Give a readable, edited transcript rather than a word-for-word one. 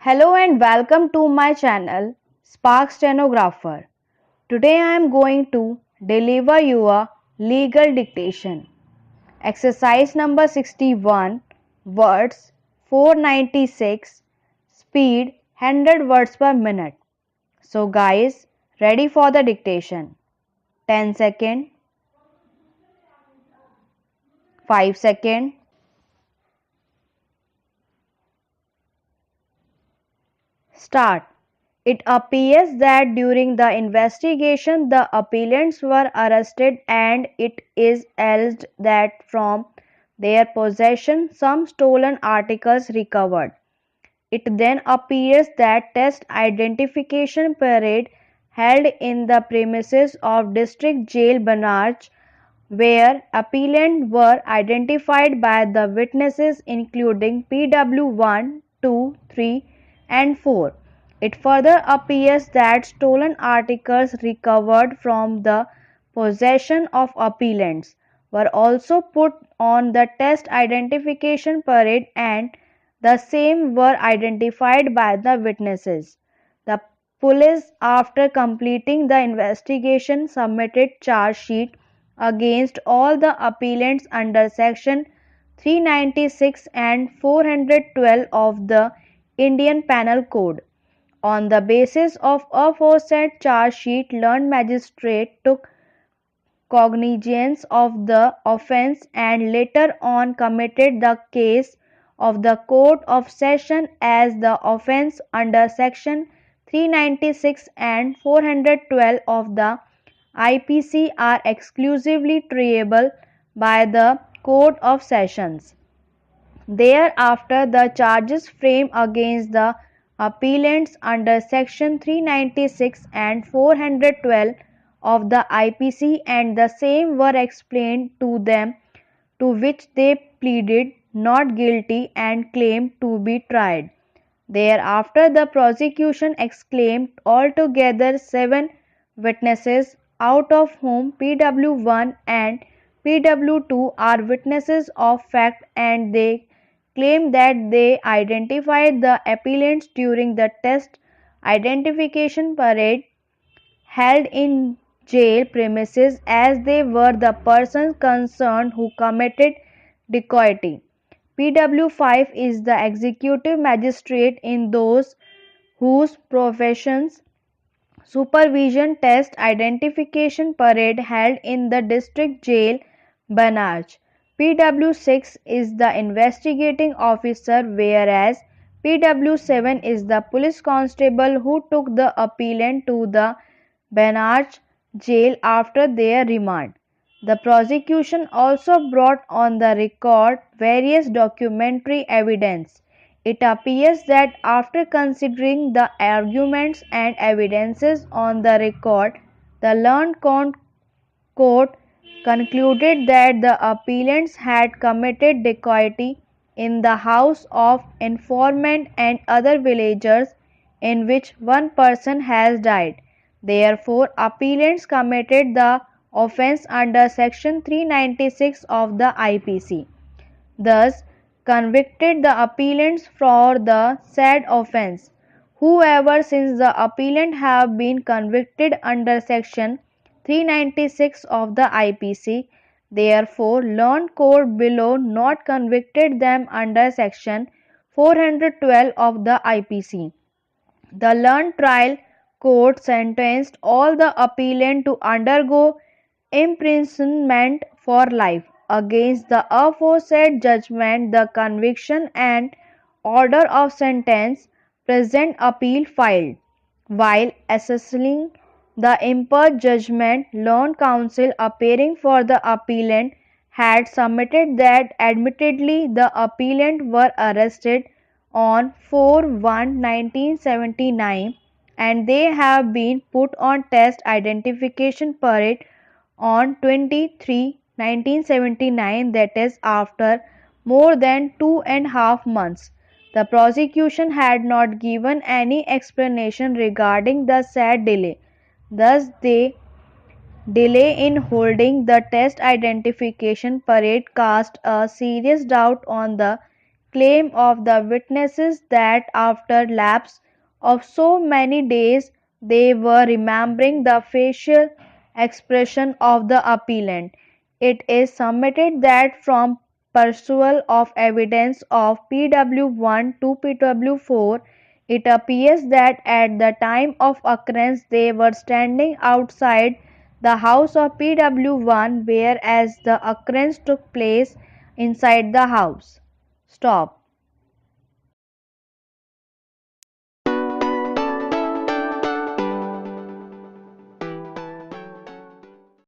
Hello and welcome to my channel SPARX Stenographer. Today I am going to deliver you a legal dictation. Exercise number 61, words 496, speed 100 words per minute. So guys, ready for the dictation. 10 second, 5 second. Start. It appears that during the investigation the appellants were arrested and it is alleged that from their possession some stolen articles recovered. It then appears that test identification parade held in the premises of District Jail Banarj, where appellants were identified by the witnesses including PW1, 2, 3 and 4. It further appears that stolen articles recovered from the possession of appellants were also put on the test identification parade and the same were identified by the witnesses. The police, after completing the investigation, submitted charge sheet against all the appellants under section 396 and 412 of the Indian Penal Code. On the basis of aforesaid charge sheet, learned magistrate took cognizance of the offence and later on committed the case of the Court of Session as the offence under section 396 and 412 of the IPC are exclusively triable by the Court of Sessions. Thereafter, the charges framed against the appellants under section 396 and 412 of the IPC and the same were explained to them, to which they pleaded not guilty and claimed to be tried. Thereafter, the prosecution exclaimed altogether 7 witnesses, out of whom PW1 and PW2 are witnesses of fact, and they claim that they identified the appellants during the test identification parade held in jail premises as they were the persons concerned who committed dacoity. PW5 is the executive magistrate in those whose professions supervision test identification parade held in the district jail Banarj. PW6 is the investigating officer, whereas PW7 is the police constable who took the appellant to the Banarj jail after their remand. The prosecution also brought on the record various documentary evidence. It appears that after considering the arguments and evidences on the record, the learned court concluded that the appellants had committed dacoity in the house of informant and other villagers, in which one person has died. Therefore, appellants committed the offence under section 396 of the IPC. Thus, convicted the appellants for the said offence. Whoever, since the appellant have been convicted under section 396 of the IPC, therefore learned court below not convicted them under section 412 of the IPC. The learned trial court sentenced all the appellant to undergo imprisonment for life. Against the aforesaid judgment, the conviction and order of sentence, present appeal filed. While assessing the impeached judgment, learned counsel appearing for the appellant had submitted that admittedly the appellant were arrested on 4/1/1979 and they have been put on test identification parade on 23/1979, that is after more than 2.5 months. The prosecution had not given any explanation regarding the said delay. Thus, the delay in holding the test identification parade cast a serious doubt on the claim of the witnesses that after lapse of so many days they were remembering the facial expression of the appellant. It is submitted that from perusal of evidence of PW1 to PW4, it appears that at the time of occurrence they were standing outside the house of PW1, whereas the occurrence took place inside the house. Stop.